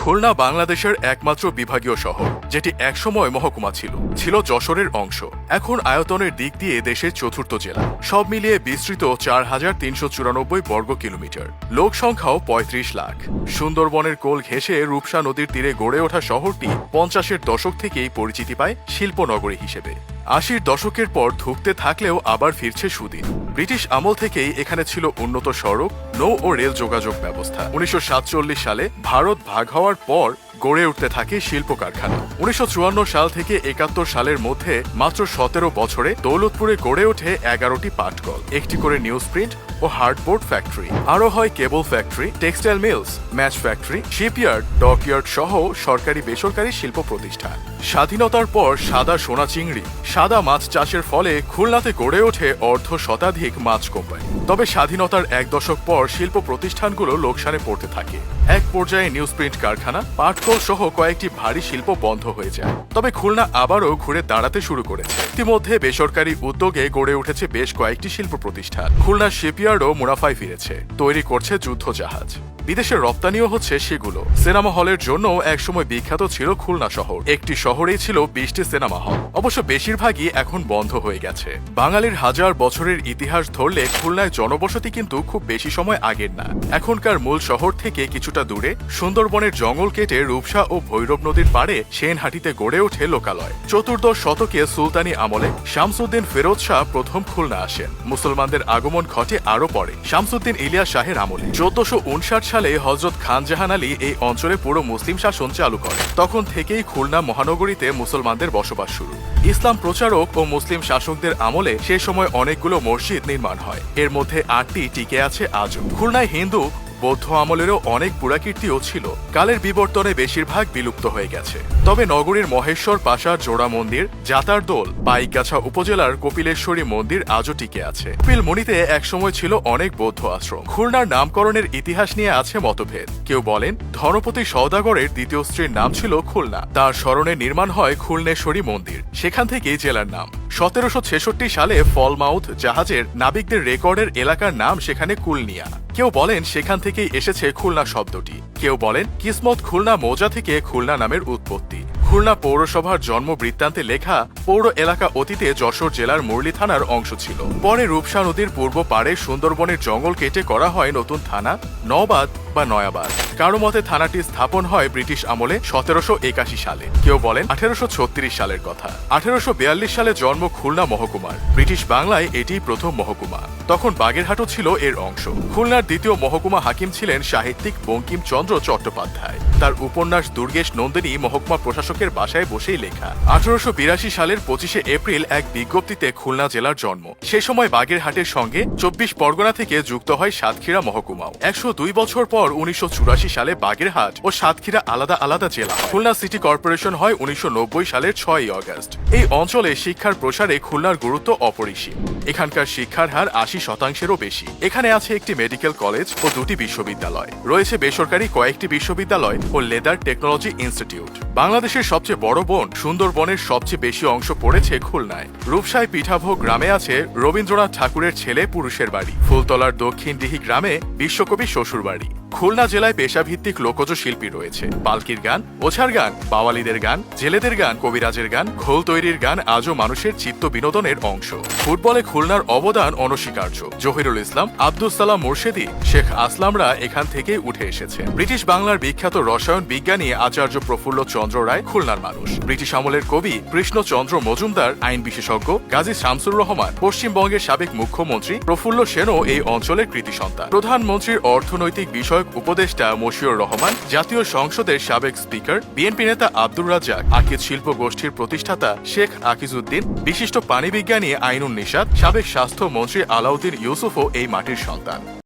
খুলনা বাংলাদেশের একমাত্র বিভাগীয় শহর, যেটি একসময় মহকুমা ছিল যশোরের অংশ। এখন আয়তনের দিক দিয়ে দেশের চতুর্থ জেলা। সব মিলিয়ে বিস্তৃত ৪,৩৯৪ বর্গ কিলোমিটার, লোক সংখ্যাও ৩৫ লাখ। সুন্দরবনের কোল ঘেঁষে রূপসা নদীর তীরে গড়ে ওঠা শহরটি ৫০-এর দশক থেকেই পরিচিতি পায় শিল্পনগরী হিসেবে। ৮০-র দশকের পর ধুঁকতে থাকলেও আবার ফিরছে সুদিন। ব্রিটিশ আমল থেকেই এখানে ছিল উন্নত সড়ক, নৌ ও রেল যোগাযোগ ব্যবস্থা। ১৯৪৭ সালে ভারত ভাগ হওয়ার পর গড়ে উঠতে থাকে শিল্প কারখানা। ১৯৫৪ সাল থেকে ৭১ সালের মধ্যে মাত্র ১৭ বছরে দৌলতপুরে গড়ে ওঠে ১১টি পাটকল, একটি করে নিউজ প্রিন্ট ও হার্ডবোর্ড ফ্যাক্টরি। আরও হয় cable factory, textile mills, match factory, shipyard, dockyard সহ সরকারি বেসরকারি শিল্প প্রতিষ্ঠান। স্বাধীনতার পর সাদা সোনা চিংড়ি, সাদা মাছ চাষের ফলে খুলনাতে গড়ে ওঠে অর্ধ শতাধিক মাছ কোম্পানি। তবে স্বাধীনতার এক দশক পর শিল্প প্রতিষ্ঠানগুলো লোকসানে পড়তে থাকে। এক পর্যায়ে নিউজ প্রিন্ট কারখানা, পাটকল সহ কয়েকটি ভারী শিল্প বন্ধ হয়ে যায়। তবে খুলনা আবারও ঘুরে দাঁড়াতে শুরু করেছে। ইতিমধ্যে বেসরকারি উদ্যোগে গড়ে উঠেছে বেশ কয়েকটি শিল্প প্রতিষ্ঠান। খুলনা শিপইয়ার্ডও মুনাফায় ফিরেছে, তৈরি করছে যুদ্ধ জাহাজ। বিদেশে রপ্তানিও হচ্ছে সেগুলো। সিনেমা হলের জন্য একসময় বিখ্যাত ছিল খুলনা শহর। একটি শহরেই ছিল ২০টি সিনেমা হল, অবশ্য বেশিরভাগই এখন বন্ধ হয়ে গেছে। বাঙালির হাজার বছরের ইতিহাস ধরলে খুলনায় জনবসতি কিন্তু খুব বেশি সময় আগের না। এখনকার মূল শহর থেকে কিছুটা দূরে সুন্দরবনের জঙ্গল কেটে রূপসা ও ভৈরব নদীর পাড়ে সেনহাটিতে গড়ে ওঠে লোকালয়। চতুর্দশ শতকে সুলতানি আমলে শামসুদ্দিন ফিরোজ শাহ প্রথম খুলনা আসেন। মুসলমানদের আগমন ঘটে আরও পরে, শামসুদ্দিন ইলিয়াস শাহের আমলে। ১৪৫৯ সালে হযরত খান জাহান আলী এই অঞ্চলে পুরো মুসলিম শাসন চালু করে। তখন থেকেই খুলনা মহানগরীতে মুসলমানদের বসবাস শুরু। ইসলাম প্রচারক ও মুসলিম শাসকদের আমলে সে সময় অনেকগুলো মসজিদ নির্মাণ হয়। এর মধ্যে ৮টি টিকে আছে আজও। খুলনায় হিন্দু, বৌদ্ধ আমলেরও অনেক পুরাকীর্তিও ছিল। কালের বিবর্তনে বেশিরভাগ বিলুপ্ত হয়ে গেছে। তবে নগরীর মহেশ্বর পাশার জোড়া মন্দির, জাতারদোল, বাইকগাছা উপজেলার কপিলেশ্বরী মন্দির আজও টিকে আছে। কপিলমুনিতে একসময় ছিল অনেক বৌদ্ধ আশ্রম। খুলনার নামকরণের ইতিহাস নিয়ে আছে মতভেদ। কেউ বলেন ধনপতি সওদাগরের দ্বিতীয় স্ত্রীর নাম ছিল খুলনা, তার স্মরণে নির্মাণ হয় খুলনেশ্বরী মন্দির, সেখান থেকেই জেলার নাম। ১৭৬৬ সালে ফলমাউথ জাহাজের নাবিকদের রেকর্ডের এলাকার নাম সেখানে কুলনিয়া। কেউ বলেন সেখান থেকেই এসেছে খুলনা শব্দটি। কেউ বলেন কিসমত খুলনা মৌজা থেকে খুলনা নামের উৎপত্তি। খুলনা পৌরসভার জন্ম বৃত্তান্তে লেখা, পৌর এলাকা অতীতে যশোর জেলার মুরলী থানার অংশ ছিল। পরে রূপসা নদীর পূর্ব পাড়ে সুন্দরবনের জঙ্গল কেটে করা হয় নতুন থানা, নওবাদ বা নয়াবাদ। কারো মতে থানাটি স্থাপন হয় ব্রিটিশ আমলে ১৭৮১ সালে। কেউ বলেন ১৮৩৬ সালের কথা। ১৮৪২ সালে জন্ম খুলনা মহকুমার। ব্রিটিশ বাংলায় এটি প্রথম মহকুমা। তখন বাগেরহাটও ছিল এর অংশ। খুলনার দ্বিতীয় মহকুমা হাকিম ছিলেন সাহিত্যিক বঙ্কিমচন্দ্র চট্টোপাধ্যায়। তার উপন্যাস দুর্গেশ নন্দিনী মহকুমা প্রশাসকের বাসায় বসেই লেখা। ১৮৮২ সালের ২৫শে এপ্রিল এক বিজ্ঞপ্তিতে খুলনা জেলার জন্ম। সে সময় বাগেরহাটের সঙ্গে ২৪ পরগনা থেকে যুক্ত হয় সাতক্ষীরা মহকুমাও। ১০২ বছর পর ১৯৮৪ সালে বাগেরহাট ও সাতক্ষীরা আলাদা আলাদা জেলা হয়। খুলনা সিটি কর্পোরেশন হয় ১৯৯০ সালের ৬ই আগস্ট। এই অঞ্চলে শিক্ষার প্রসারে খুলনার গুরুত্ব অপরিসীম। এখানকার শিক্ষার হার ৮০%-এরও বেশি। এখানে আছে একটি মেডিকেল কলেজ ও ২টি বিশ্ববিদ্যালয়। রয়েছে বেসরকারি কয়েকটি বিশ্ববিদ্যালয় ও লেদার টেকনোলজি ইনস্টিটিউট। বাংলাদেশের সবচেয়ে বড় বন সুন্দরবনের সবচেয়ে বেশি অংশ পড়েছে খুলনায়। রূপসায় পিঠাভোগ গ্রামে আছে রবীন্দ্রনাথ ঠাকুরের ছেলে পুরুষের বাড়ি। ফুলতলার দক্ষিণ ডিহি গ্রামে বিশ্বকবি শ্বশুর বাড়ি। খুলনা জেলায় পেশাভিত্তিক লোকজ শিল্পী রয়েছে। পালকির গান, ওঝার গান, বাওয়ালিদের গান, জেলেদের গান, কবিরাজের গান, ঘোল তৈরির গান আজও মানুষের চিত্ত বিনোদনের অংশ। ফুটবলে খুলনার অবদান অনস্বীকার্য। জহিরুল ইসলাম, আব্দুল সালাম মুর্শেদি, শেখ আসলামরা এখান থেকেই উঠে এসেছে। ব্রিটিশ বাংলার বিখ্যাত রসায়ন বিজ্ঞানী আচার্য প্রফুল্ল চন্দ্র রায় খুলনার মানুষ। ব্রিটিশ আমলের কবি কৃষ্ণচন্দ্র মজুমদার, আইন বিশেষজ্ঞ গাজী শামসুর রহমান, পশ্চিমবঙ্গের সাবেক মুখ্যমন্ত্রী প্রফুল্ল সেনও এই অঞ্চলের কৃতি সন্তান। প্রধানমন্ত্রীর অর্থনৈতিক বিষয়ক উপদেষ্টা মশিউর রহমান, জাতীয় সংসদের সাবেক স্পিকার, বিএনপি নেতা আব্দুর রাজ্জাক, আকিজ শিল্প গোষ্ঠীর প্রতিষ্ঠাতা শেখ আকিজউদ্দিন, বিশিষ্ট পানি বিজ্ঞানী আইনুন নিশাত, সাবেক স্বাস্থ্য মন্ত্রী আলাউদ্দিন ইউসুফও এই মাটির সন্তান।